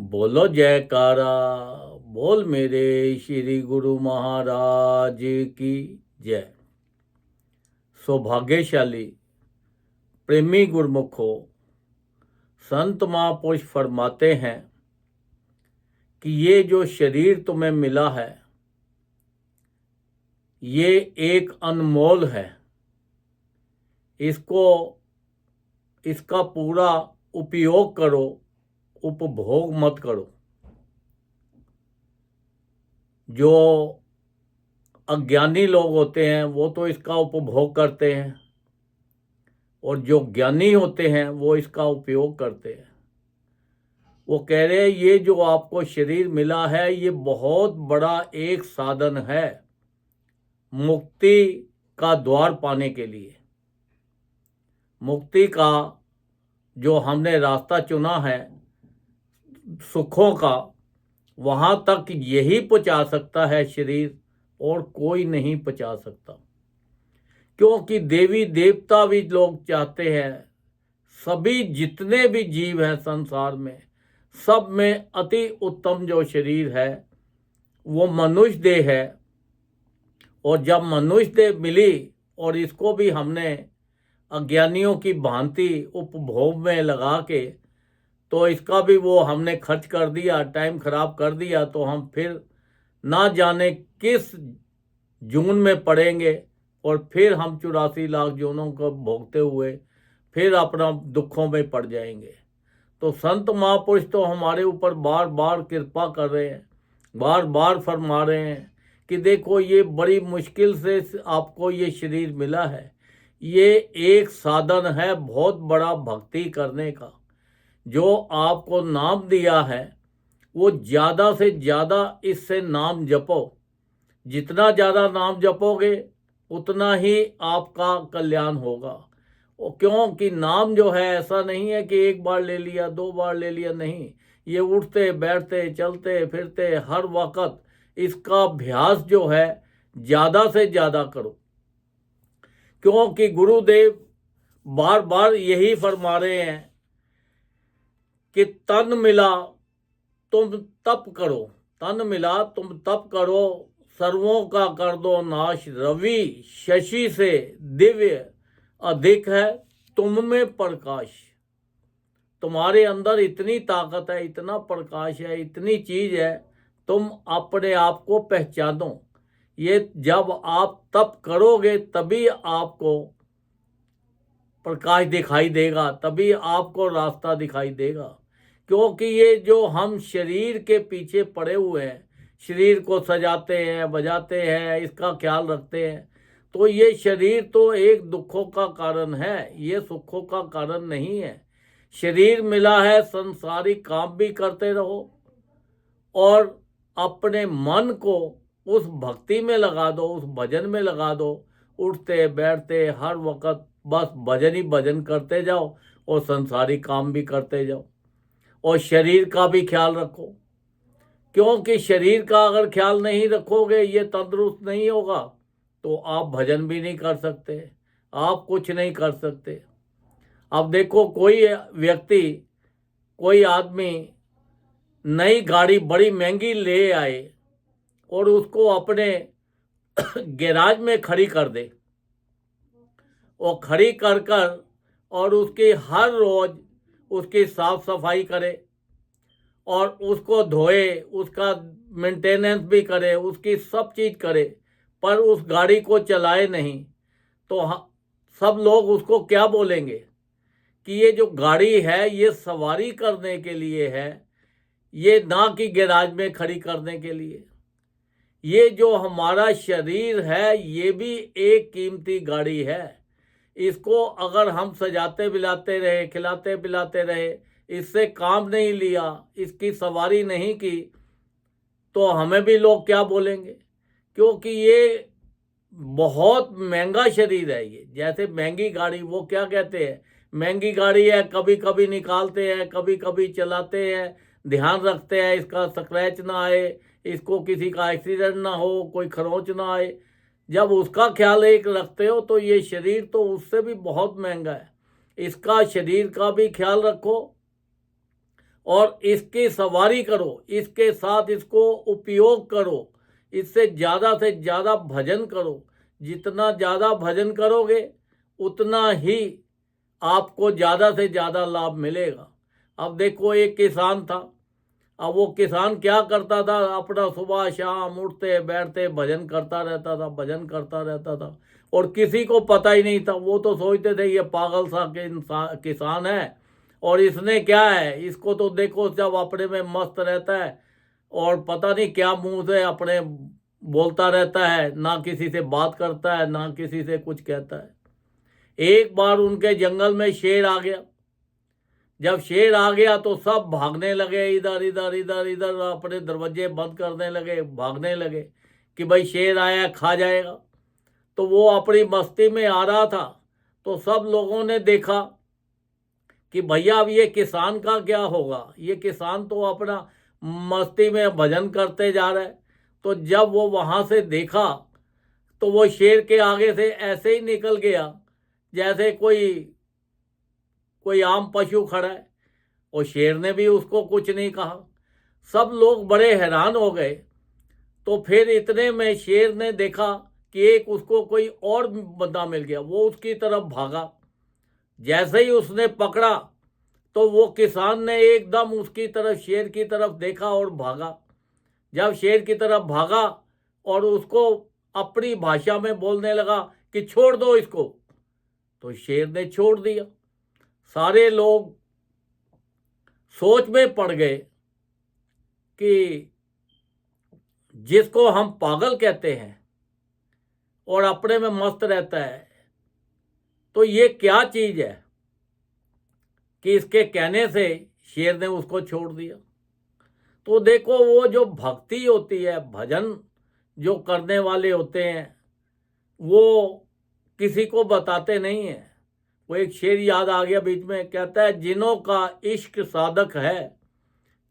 बोलो जयकारा, बोल मेरे श्री गुरु महाराज की जय। सौभाग्यशाली प्रेमी गुरमुखो, संत महापुरुष फरमाते हैं कि ये जो शरीर तुम्हें मिला है ये एक अनमोल है। इसका पूरा उपयोग करो, उपभोग मत करो। जो अज्ञानी लोग होते हैं वो तो इसका उपभोग करते हैं और जो ज्ञानी होते हैं वो इसका उपयोग करते हैं। वो कह रहे हैं ये जो आपको शरीर मिला है ये बहुत बड़ा एक साधन है मुक्ति का द्वार पाने के लिए। मुक्ति का जो हमने रास्ता चुना है सुखों का, वहां तक यही पहुंचा सकता है शरीर, और कोई नहीं पहुंचा सकता। क्योंकि देवी देवता भी लोग चाहते हैं, सभी जितने भी जीव हैं संसार में, सब में अति उत्तम जो शरीर है वो मनुष्य देह है। और जब मनुष्य देह मिली और इसको भी हमने अज्ञानियों की भांति उपभोग में लगा के, तो इसका भी वो हमने खर्च कर दिया, टाइम खराब कर दिया, तो हम फिर ना जाने किस जून में पड़ेंगे और फिर हम 84 लाख जूनों को भोगते हुए फिर अपना दुखों में पड़ जाएंगे। तो संत महापुरुष तो हमारे ऊपर बार बार कृपा कर रहे हैं, बार बार फरमा रहे हैं कि देखो ये बड़ी मुश्किल से आपको ये शरीर मिला है, ये एक साधन है बहुत बड़ा भक्ति करने का। जो आपको नाम दिया है वो ज़्यादा से ज़्यादा इससे नाम जपो। जितना ज़्यादा नाम जपोगे उतना ही आपका कल्याण होगा। क्योंकि नाम जो है ऐसा नहीं है कि एक बार ले लिया, दो बार ले लिया, नहीं। ये उठते बैठते चलते फिरते हर वक्त इसका अभ्यास जो है ज़्यादा से ज़्यादा करो। क्योंकि गुरुदेव बार बार यही फरमा रहे हैं कि तन मिला तुम तप करो, तन मिला तुम तप करो, सर्वों का कर दो नाश, रवि शशि से दिव्य अधिक है तुम में प्रकाश। तुम्हारे अंदर इतनी ताकत है, इतना प्रकाश है, इतनी चीज है, तुम अपने आप को पहचानो। ये जब आप तप करोगे तभी आपको प्रकाश दिखाई देगा, तभी आपको रास्ता दिखाई देगा। क्योंकि ये जो हम शरीर के पीछे पड़े हुए हैं, शरीर को सजाते हैं, बजाते हैं, इसका ख्याल रखते हैं, तो ये शरीर तो एक दुखों का कारण है, ये सुखों का कारण नहीं है। शरीर मिला है, संसारिक काम भी करते रहो और अपने मन को उस भक्ति में लगा दो, उस भजन में लगा दो। उठते बैठते हर वक्त बस भजन ही भजन करते जाओ और संसारिक काम भी करते जाओ। और शरीर का भी ख्याल रखो, क्योंकि शरीर का अगर ख्याल नहीं रखोगे, ये तंदुरुस्त नहीं होगा, तो आप भजन भी नहीं कर सकते, आप कुछ नहीं कर सकते। अब देखो कोई व्यक्ति, कोई आदमी नई गाड़ी बड़ी महंगी ले आए और उसको अपने गैराज में खड़ी कर दे, और खड़ी कर कर और उसकी हर रोज उसकी साफ सफाई करे और उसको धोए, उसका मेंटेनेंस भी करे, उसकी सब चीज़ करे, पर उस गाड़ी को चलाए नहीं, तो सब लोग उसको क्या बोलेंगे कि ये जो गाड़ी है ये सवारी करने के लिए है, ये ना कि गैराज में खड़ी करने के लिए। ये जो हमारा शरीर है ये भी एक कीमती गाड़ी है। इसको अगर हम सजाते बिलाते रहे, खिलाते पिलाते रहे, इससे काम नहीं लिया, इसकी सवारी नहीं की, तो हमें भी लोग क्या बोलेंगे। क्योंकि ये बहुत महंगा शरीर है। ये जैसे महंगी गाड़ी, वो क्या कहते हैं, महंगी गाड़ी है, कभी कभी निकालते हैं, कभी कभी चलाते हैं, ध्यान रखते हैं इसका स्क्रैच ना आए, इसको किसी का एक्सीडेंट ना हो, कोई खरोंच ना आए। जब उसका ख्याल एक रखते हो तो ये शरीर तो उससे भी बहुत महंगा है। इसका शरीर का भी ख्याल रखो और इसकी सवारी करो, इसके साथ इसको उपयोग करो, इससे ज़्यादा भजन करो। जितना ज़्यादा भजन करोगे उतना ही आपको ज़्यादा से ज़्यादा लाभ मिलेगा। अब देखो, एक किसान था। अब वो किसान क्या करता था, अपना सुबह शाम उठते बैठते भजन करता रहता था, भजन करता रहता था, और किसी को पता ही नहीं था। वो तो सोचते थे ये पागल सा किसान है, और इसने क्या है, इसको तो देखो जब अपने में मस्त रहता है और पता नहीं क्या मुंह से अपने बोलता रहता है, ना किसी से बात करता है, ना किसी से कुछ कहता है। एक बार उनके जंगल में शेर आ गया। जब शेर आ गया तो सब भागने लगे, इधर इधर इधर इधर अपने दरवाजे बंद करने लगे, भागने लगे कि भाई शेर आया खा जाएगा। तो वो अपनी मस्ती में आ रहा था, तो सब लोगों ने देखा कि भैया अब ये किसान का क्या होगा, ये किसान तो अपना मस्ती में भजन करते जा रहा है। तो जब वो वहां से देखा तो वो शेर के आगे से ऐसे ही निकल गया जैसे कोई आम पशु खड़ा है, और शेर ने भी उसको कुछ नहीं कहा। सब लोग बड़े हैरान हो गए। तो फिर इतने में शेर ने देखा कि एक उसको कोई और बंदा मिल गया, वो उसकी तरफ भागा। जैसे ही उसने पकड़ा तो वो किसान ने एकदम उसकी तरफ, शेर की तरफ देखा और भागा। जब शेर की तरफ भागा और उसको अपनी भाषा में बोलने लगा कि छोड़ दो इसको, तो शेर ने छोड़ दिया। सारे लोग सोच में पड़ गए कि जिसको हम पागल कहते हैं और अपने में मस्त रहता है, तो ये क्या चीज है कि इसके कहने से शेर ने उसको छोड़ दिया। तो देखो, वो जो भक्ति होती है, भजन जो करने वाले होते हैं, वो किसी को बताते नहीं है। वो एक शेर याद आ गया बीच में, कहता है जिन्हों का इश्क साधक है,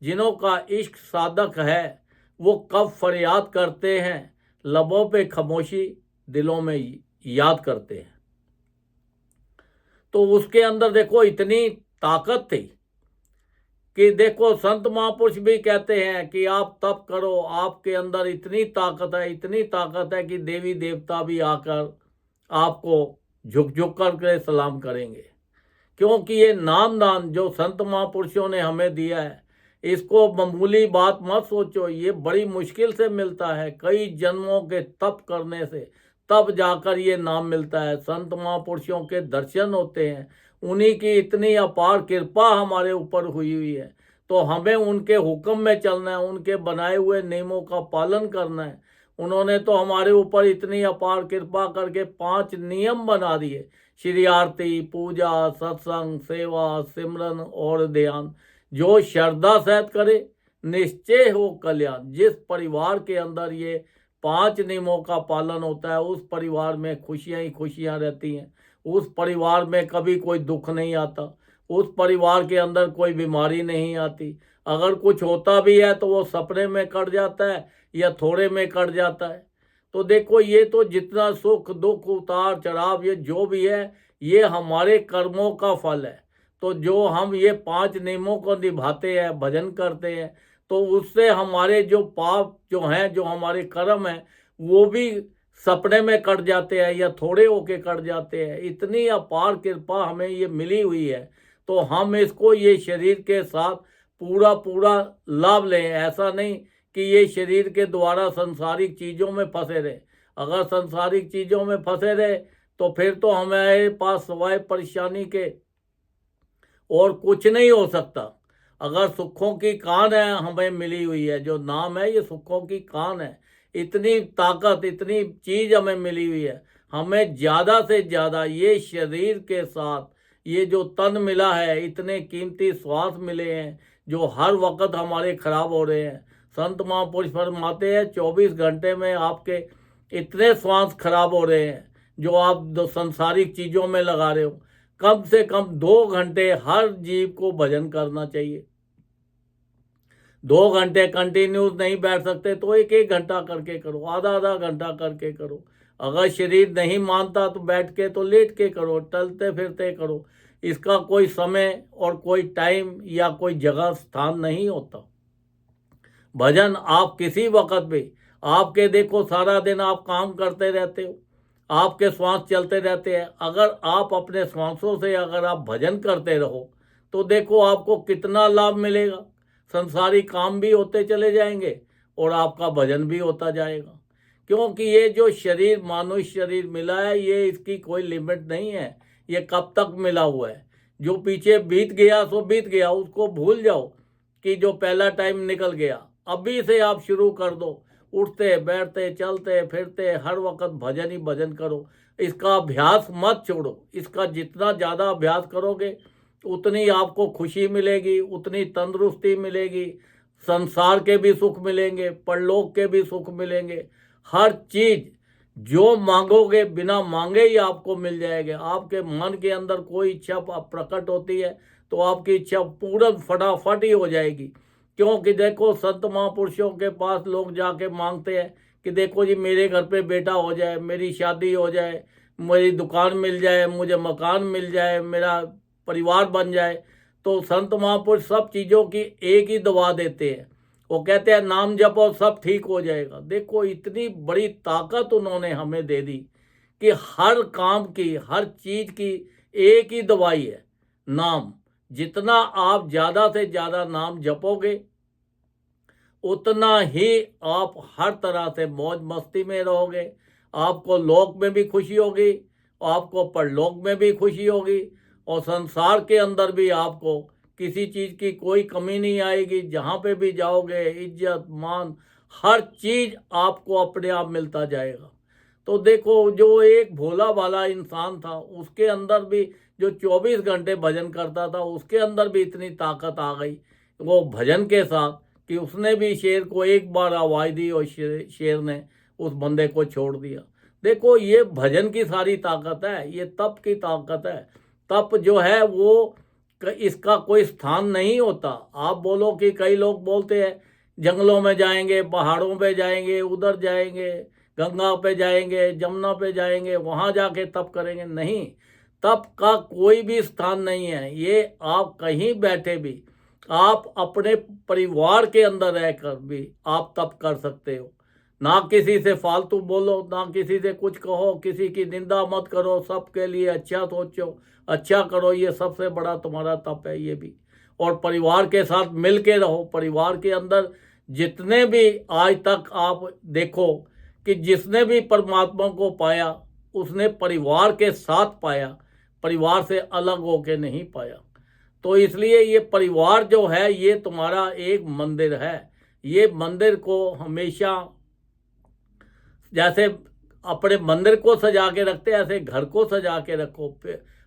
जिन्हों का इश्क साधक है, वो कब फरियाद करते हैं, लबों पे खामोशी दिलों में याद करते हैं। तो उसके अंदर देखो इतनी ताकत थी कि देखो, संत महापुरुष भी कहते हैं कि आप तप करो, आपके अंदर इतनी ताकत है, इतनी ताकत है कि देवी देवता भी आकर आपको झुक झुक करके सलाम करेंगे। क्योंकि ये नाम दान जो संत महापुरुषों ने हमें दिया है, इसको मामूली बात मत सोचो, ये बड़ी मुश्किल से मिलता है। कई जन्मों के तप करने से तब जाकर ये नाम मिलता है। संत महापुरुषों के दर्शन होते हैं, उन्हीं की इतनी अपार कृपा हमारे ऊपर हुई है। तो हमें उनके हुक्म में चलना है, उनके बनाए हुए नियमों का पालन करना है। उन्होंने तो हमारे ऊपर इतनी अपार कृपा करके 5 नियम बना दिए, श्री आरती, पूजा, सत्संग, सेवा, सिमरन और ध्यान। जो श्रद्धा सहित करे निश्चय हो कल्याण। जिस परिवार के अंदर ये 5 नियमों का पालन होता है, उस परिवार में खुशियां ही खुशियां रहती हैं। उस परिवार में कभी कोई दुख नहीं आता, उस परिवार के अंदर कोई बीमारी नहीं आती। अगर कुछ होता भी है तो वो सपने में कट जाता है या थोड़े में कट जाता है। तो देखो, ये तो जितना सुख दुख उतार चढ़ाव ये जो भी है, ये हमारे कर्मों का फल है। तो जो हम ये 5 नियमों को निभाते हैं, भजन करते हैं, तो उससे हमारे जो पाप जो हैं, जो हमारे कर्म हैं, वो भी सपने में कट जाते हैं या थोड़े होके कट जाते हैं। इतनी अपार कृपा हमें ये मिली हुई है, तो हम इसको ये शरीर के साथ पूरा पूरा लाभ लें। ऐसा नहीं कि ये शरीर के द्वारा संसारिक चीज़ों में फंसे रहे। अगर संसारिक चीज़ों में फंसे रहे तो फिर तो हमारे पास सवाए परेशानी के और कुछ नहीं हो सकता। अगर सुखों की कान है हमें मिली हुई है, जो नाम है ये सुखों की कान है। इतनी ताकत, इतनी चीज हमें मिली हुई है। हमें ज्यादा से ज्यादा ये शरीर के साथ ये जो तन मिला है, इतने कीमती श्वास मिले हैं जो हर वक्त हमारे खराब हो रहे हैं। संत महापुरुष फरमाते हैं 24 घंटे में आपके इतने श्वास खराब हो रहे हैं जो आप संसारिक चीजों में लगा रहे हो। कम से कम 2 घंटे हर जीव को भजन करना चाहिए। 2 घंटे कंटिन्यूस नहीं बैठ सकते तो 1-1 घंटा करके करो, आधा घंटा करके करो। अगर शरीर नहीं मानता तो बैठ के तो लेट के करो, टलते फिरते करो। इसका कोई समय और कोई टाइम या कोई जगह स्थान नहीं होता। भजन आप किसी वक्त भी, आपके देखो सारा दिन आप काम करते रहते हो, आपके श्वास चलते रहते हैं, अगर आप अपने श्वासों से अगर आप भजन करते रहो तो देखो आपको कितना लाभ मिलेगा। संसारी काम भी होते चले जाएंगे और आपका भजन भी होता जाएगा। क्योंकि ये जो शरीर मानव शरीर मिला है, ये इसकी कोई लिमिट नहीं है, ये कब तक मिला हुआ है। जो पीछे बीत गया सो बीत गया, उसको भूल जाओ कि जो पहला टाइम निकल गया। अभी से आप शुरू कर दो, उठते बैठते चलते फिरते हर वक्त भजन ही भजन करो। इसका अभ्यास मत छोड़ो, इसका जितना ज़्यादा अभ्यास करोगे उतनी आपको खुशी मिलेगी, उतनी तंदुरुस्ती मिलेगी, संसार के भी सुख मिलेंगे, परलोक के भी सुख मिलेंगे। हर चीज जो मांगोगे बिना मांगे ही आपको मिल जाएगा। आपके मन के अंदर कोई इच्छा प्रकट होती है तो आपकी इच्छा पूर्ण फटाफट ही हो जाएगी। क्योंकि देखो संत महापुरुषों के पास लोग जाके मांगते हैं कि देखो जी मेरे घर पे बेटा हो जाए, मेरी शादी हो जाए, मेरी दुकान मिल जाए, मुझे मकान मिल जाए, मेरा परिवार बन जाए। तो संत महापुरुष सब चीज़ों की एक ही दवा देते हैं, वो कहते हैं नाम जपो सब ठीक हो जाएगा। देखो इतनी बड़ी ताकत उन्होंने हमें दे दी कि हर काम की हर चीज़ की एक ही दवाई है, नाम। जितना आप ज़्यादा से ज़्यादा नाम जपोगे उतना ही आप हर तरह से मौज मस्ती में रहोगे। आपको लोक में भी खुशी होगी, आपको परलोक में भी खुशी होगी, और संसार के अंदर भी आपको किसी चीज़ की कोई कमी नहीं आएगी। जहाँ पे भी जाओगे इज्जत मान हर चीज़ आपको अपने आप मिलता जाएगा। तो देखो जो एक भोला भाला इंसान था उसके अंदर भी, जो 24 घंटे भजन करता था, उसके अंदर भी इतनी ताकत आ गई वो भजन के साथ कि उसने भी शेर को एक बार आवाज़ दी और शेर ने उस बंदे को छोड़ दिया। देखो ये भजन की सारी ताकत है, ये तप की ताकत है। तप जो है वो इसका कोई स्थान नहीं होता। आप बोलो कि कई लोग बोलते हैं जंगलों में जाएंगे, पहाड़ों पे जाएंगे, उधर जाएंगे, गंगा पे जाएंगे, जमुना पे जाएंगे, वहाँ जाके तप करेंगे। नहीं, तप का कोई भी स्थान नहीं है। ये आप कहीं बैठे भी, आप अपने परिवार के अंदर रहकर भी आप तप कर सकते हो। ना किसी से फालतू बोलो, ना किसी से कुछ कहो, किसी की निंदा मत करो, सबके लिए अच्छा सोचो, अच्छा करो। ये सबसे बड़ा तुम्हारा तप है ये भी। और परिवार के साथ मिल के रहो। परिवार के अंदर जितने भी आज तक आप देखो कि जिसने भी परमात्मा को पाया उसने परिवार के साथ पाया, परिवार से अलग होके नहीं पाया। तो इसलिए ये परिवार जो है ये तुम्हारा एक मंदिर है। ये मंदिर को हमेशा जैसे अपने मंदिर को सजा के रखते ऐसे घर को सजा के रखो।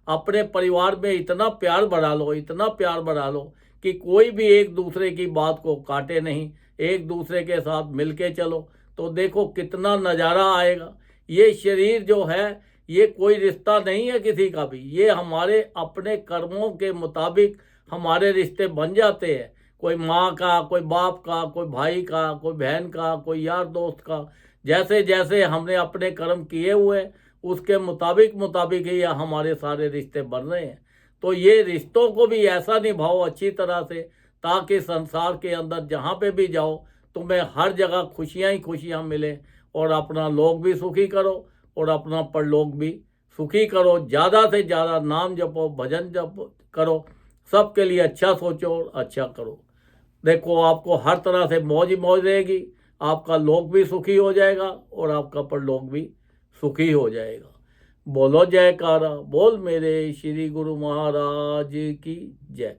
अपने परिवार में इतना प्यार बढ़ा लो, इतना प्यार बढ़ा लो कि कोई भी एक दूसरे की बात को काटे नहीं, एक दूसरे के साथ मिल के चलो। तो देखो कितना नज़ारा आएगा। ये शरीर जो है ये कोई रिश्ता नहीं है किसी का भी, ये हमारे अपने कर्मों के मुताबिक हमारे रिश्ते बन जाते हैं। कोई माँ का, कोई बाप का, कोई भाई का, कोई बहन का, कोई यार दोस्त का। जैसे जैसे हमने अपने कर्म किए हुए उसके मुताबिक ही हमारे सारे रिश्ते बन रहे हैं। तो ये रिश्तों को भी ऐसा निभाओ अच्छी तरह से ताकि संसार के अंदर जहाँ पे भी जाओ तुम्हें हर जगह खुशियाँ ही खुशियाँ मिले, और अपना लोक भी सुखी करो और अपना परलोक भी सुखी करो। ज़्यादा से ज़्यादा नाम जपो, भजन जप करो, सबके लिए अच्छा सोचो और अच्छा करो। देखो आपको हर तरह से मौज ही मौज रहेगी, आपका लोक भी सुखी हो जाएगा और आपका परलोक भी सुखी हो जाएगा। बोलो जयकारा, बोल मेरे श्री गुरु महाराज की जय।